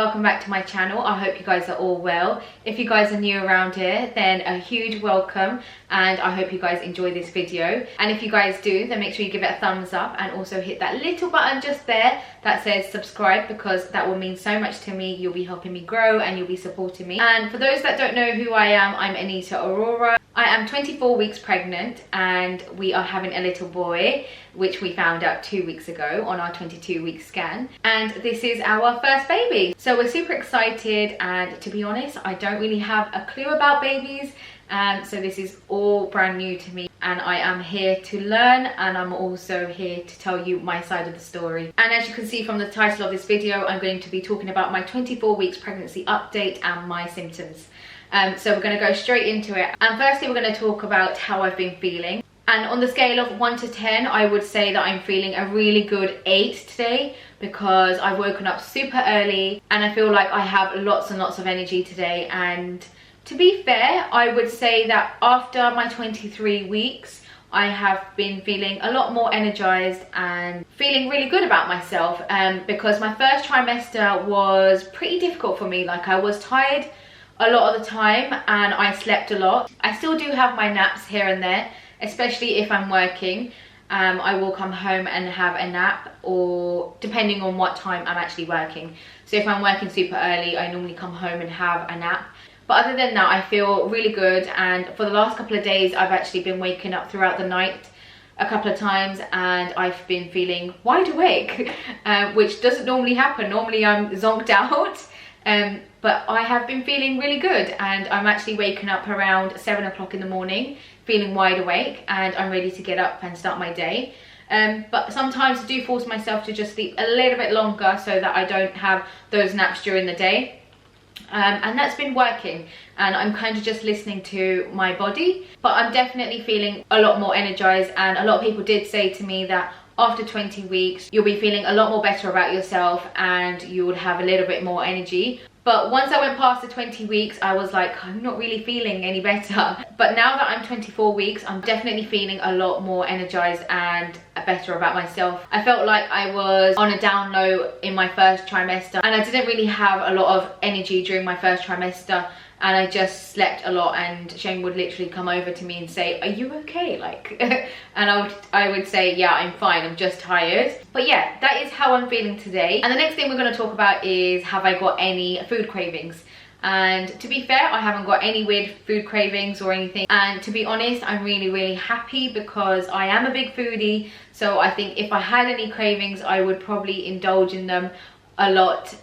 welcome back to my channel. I hope you guys are all well. If you guys are new around here, then a huge welcome, and I hope you guys enjoy this video. And if you guys do, then make sure you give it a thumbs up and also hit that little button just there that says subscribe, because that will mean so much to me. You'll be helping me grow and you'll be supporting me. And for those that don't know who I am, I'm Anita Arora. I am 24 weeks pregnant and we are having a little boy, which we found out 2 weeks ago on our 22-week scan. And this is our first baby. So we're super excited, and to be honest, I don't really have a clue about babies. So this is all brand new to me, and I am here to learn, and I'm also here to tell you my side of the story. And as you can see from the title of this video, I'm going to be talking about my 24 weeks pregnancy update and my symptoms. So we're going to go straight into it. And firstly, we're going to talk about how I've been feeling. And on the scale of 1 to 10, I would say that I'm feeling a really good 8 today, because I've woken up super early and I feel like I have lots and lots of energy today. And to be fair, I would say that after my 23 weeks, I have been feeling a lot more energized and feeling really good about myself, because my first trimester was pretty difficult for me. Like, I was tired a lot of the time and I slept a lot. I still do have my naps here and there, especially if I'm working. I will come home and have a nap, or depending on what time I'm actually working. So if I'm working super early, I normally come home and have a nap. But other than that, I feel really good. And for the last couple of days, I've actually been waking up throughout the night a couple of times and I've been feeling wide awake, which doesn't normally happen. Normally I'm zonked out. But I have been feeling really good, and I'm actually waking up around 7 o'clock in the morning feeling wide awake, and I'm ready to get up and start my day. But sometimes I do force myself to just sleep a little bit longer so that I don't have those naps during the day. And that's been working, and I'm kind of just listening to my body. But I'm definitely feeling a lot more energized, and a lot of people did say to me that after 20 weeks you'll be feeling a lot more better about yourself and you would have a little bit more energy. But once I went past the 20 weeks, I was like, I'm not really feeling any better. But now that I'm 24 weeks, I'm definitely feeling a lot more energized and better about myself. I felt like I was on a down low in my first trimester, and I didn't really have a lot of energy during my first trimester, and I just slept a lot. And Shane would literally come over to me and say, are you okay? Like, and I would say, yeah, I'm fine, I'm just tired. But yeah, that is how I'm feeling today. And the next thing we're going to talk about is, have I got any food cravings? And to be fair, I haven't got any weird food cravings or anything. And to be honest, I'm really happy, because I am a big foodie. So I think if I had any cravings, I would probably indulge in them a lot.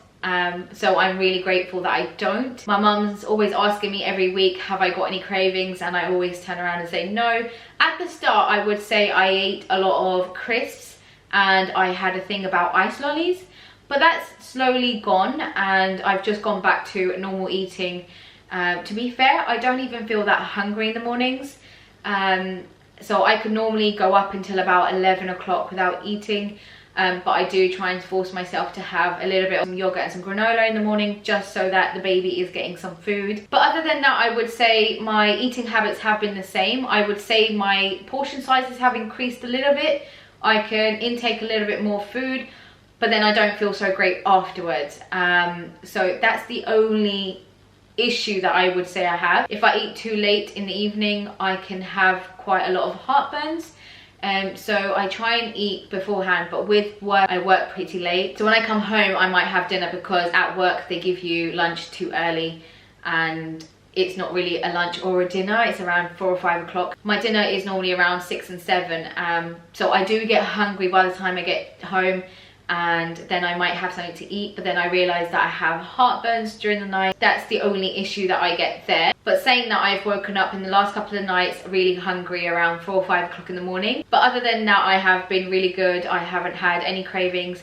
So I'm really grateful that I don't. My mum's always asking me every week, have I got any cravings? And I always turn around and say no. At the start, I would say I ate a lot of crisps and I had a thing about ice lollies, but that's slowly gone and I've just gone back to normal eating. To be fair, I don't even feel that hungry in the mornings. So I could normally go up until about 11 o'clock without eating. But I do try and force myself to have a little bit of yogurt and some granola in the morning, just so that the baby is getting some food. But other than that, I would say my eating habits have been the same. I would say my portion sizes have increased a little bit. I can intake a little bit more food, but then I don't feel so great afterwards. So that's the only issue that I would say I have. If I eat too late in the evening, I can have quite a lot of heartburns. So I try and eat beforehand, but with work, I work pretty late. So when I come home, I might have dinner, because at work they give you lunch too early and it's not really a lunch or a dinner. It's around 4 or 5 o'clock. My dinner is normally around 6 and 7. So I do get hungry by the time I get home, and then I might have something to eat, but then I realize that I have heartburns during the night. That's the only issue that I get there. But saying that, I've woken up in the last couple of nights really hungry around 4 or 5 o'clock in the morning. But other than that, I have been really good. I haven't had any cravings.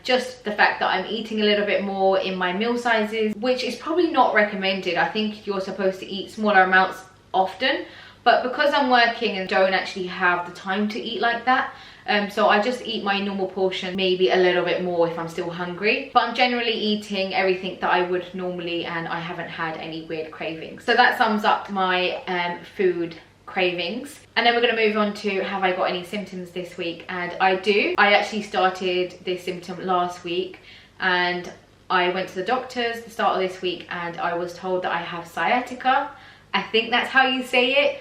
Just the fact that I'm eating a little bit more in my meal sizes, which is probably not recommended. I think you're supposed to eat smaller amounts often, but because I'm working and don't actually have the time to eat like that, so I just eat my normal portion, maybe a little bit more if I'm still hungry. But I'm generally eating everything that I would normally, and I haven't had any weird cravings. So that sums up my food cravings. And then we're going to move on to, have I got any symptoms this week? And I do. I actually started this symptom last week, and I went to the doctors the start of this week and I was told that I have sciatica. I think that's how you say it.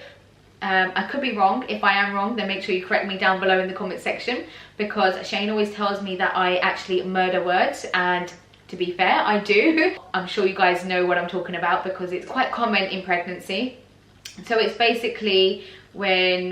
I could be wrong. If I am wrong, then make sure you correct me down below in the comment section, because Shane always tells me that I actually murder words, and to be fair, I do. I'm sure you guys know what I'm talking about because it's quite common in pregnancy. So it's basically when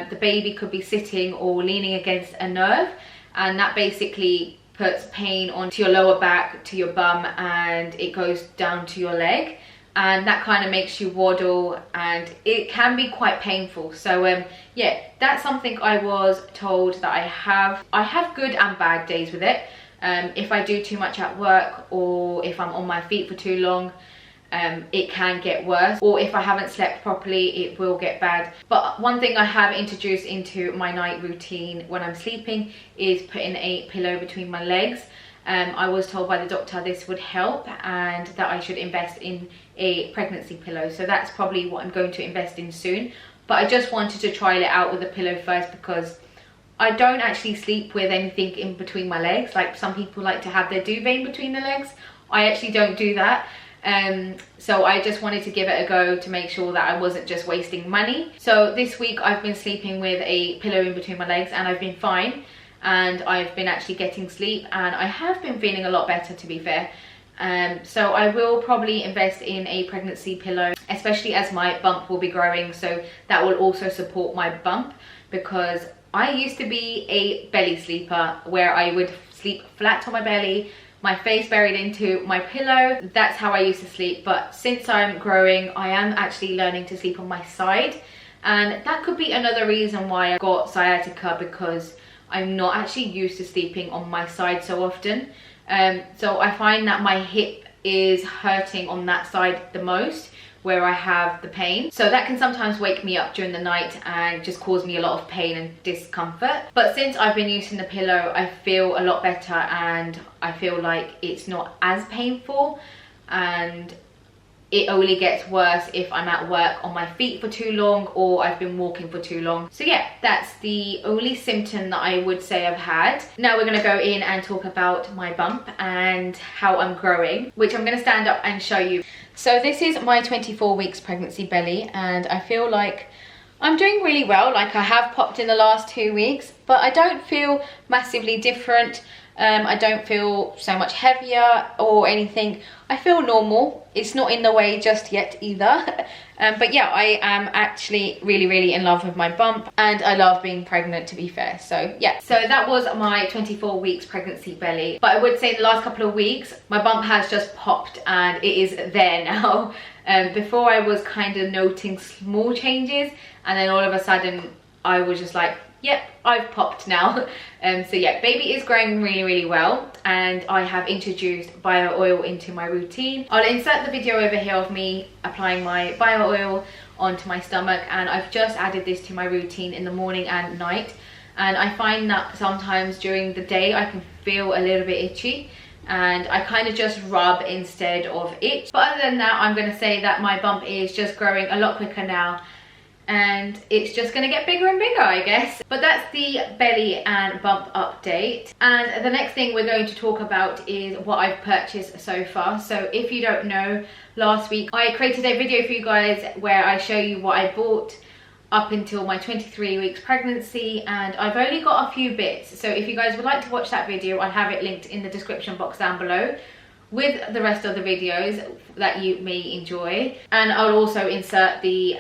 the baby could be sitting or leaning against a nerve, and that basically puts pain onto your lower back, to your bum, and it goes down to your leg, and that kind of makes you waddle, and it can be quite painful. So yeah, that's something I was told that I have. I have good and bad days with it. If I do too much at work, or if I'm on my feet for too long, it can get worse, or if I haven't slept properly, it will get bad. But one thing I have introduced into my night routine when I'm sleeping is putting a pillow between my legs. I was told by the doctor this would help, and that I should invest in a pregnancy pillow. So that's probably what I'm going to invest in soon. But I just wanted to trial it out with a pillow first, because I don't actually sleep with anything in between my legs. Like some people like to have their duvet in between the legs. I actually don't do that. So I just wanted to give it a go to make sure that I wasn't just wasting money. So this week I've been sleeping with a pillow in between my legs, and I've been fine, and I've been actually getting sleep, and I have been feeling a lot better, to be fair. So I will probably invest in a pregnancy pillow, especially as my bump will be growing, so that will also support my bump, because I used to be a belly sleeper where I would sleep flat on my belly, my face buried into my pillow. That's how I used to sleep. But since I'm growing, I am actually learning to sleep on my side, and that could be another reason why I got sciatica, because I'm not actually used to sleeping on my side so often. So I find that my hip is hurting on that side the most, where I have the pain. So that can sometimes wake me up during the night and just cause me a lot of pain and discomfort. But since I've been using the pillow, I feel a lot better, and I feel like it's not as painful, and it only gets worse if I'm at work on my feet for too long, or I've been walking for too long. So yeah, that's the only symptom that I would say I've had. Now we're gonna go in and talk about my bump and how I'm growing, which I'm gonna stand up and show you. So this is my 24 weeks pregnancy belly, and I feel like I'm doing really well. Like I have popped in the last 2 weeks, but I don't feel massively different. I don't feel so much heavier or anything. I feel normal. It's not in the way just yet either. But yeah, I am actually really in love with my bump, and I love being pregnant, to be fair. So yeah, so that was my 24 weeks pregnancy belly. But I would say the last couple of weeks, my bump has just popped, and it is there now. Before I was kind of noting small changes, and then all of a sudden I was just like, yep, I've popped now. So yeah, baby is growing really well, and I have introduced bio oil into my routine. I'll insert the video over here of me applying my bio oil onto my stomach, and I've just added this to my routine in the morning and night. And I find that sometimes during the day I can feel a little bit itchy, and I kind of just rub instead of itch. But other than that, I'm going to say that my bump is just growing a lot quicker now, and it's just gonna get bigger and bigger, I guess. But that's the belly and bump update. And the next thing we're going to talk about is what I've purchased so far. So if you don't know, last week I created a video for you guys where I show you what I bought up until my 23 weeks pregnancy, and I've only got a few bits. So if you guys would like to watch that video, I'll have it linked in the description box down below, with the rest of the videos that you may enjoy. And I'll also insert the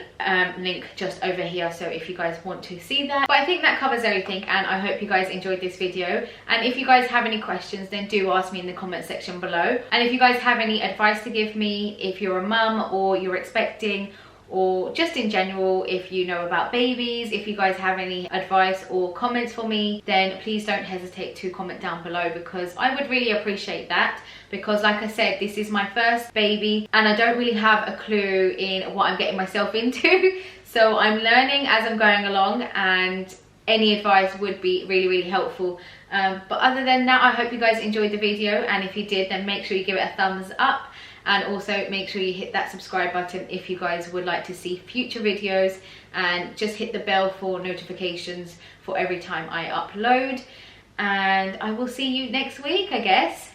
link just over here, so if you guys want to see that. But I think that covers everything, and I hope you guys enjoyed this video. And if you guys have any questions, then do ask me in the comment section below. And if you guys have any advice to give me, if you're a mum or you're expecting, or just in general, if you know about babies, if you guys have any advice or comments for me, then please don't hesitate to comment down below, because I would really appreciate that. Because like I said, this is my first baby, and I don't really have a clue in what I'm getting myself into. So I'm learning as I'm going along, and any advice would be really helpful. But other than that, I hope you guys enjoyed the video, and if you did, then make sure you give it a thumbs up. And also make sure you hit that subscribe button if you guys would like to see future videos, and just hit the bell for notifications for every time I upload. And I will see you next week, I guess.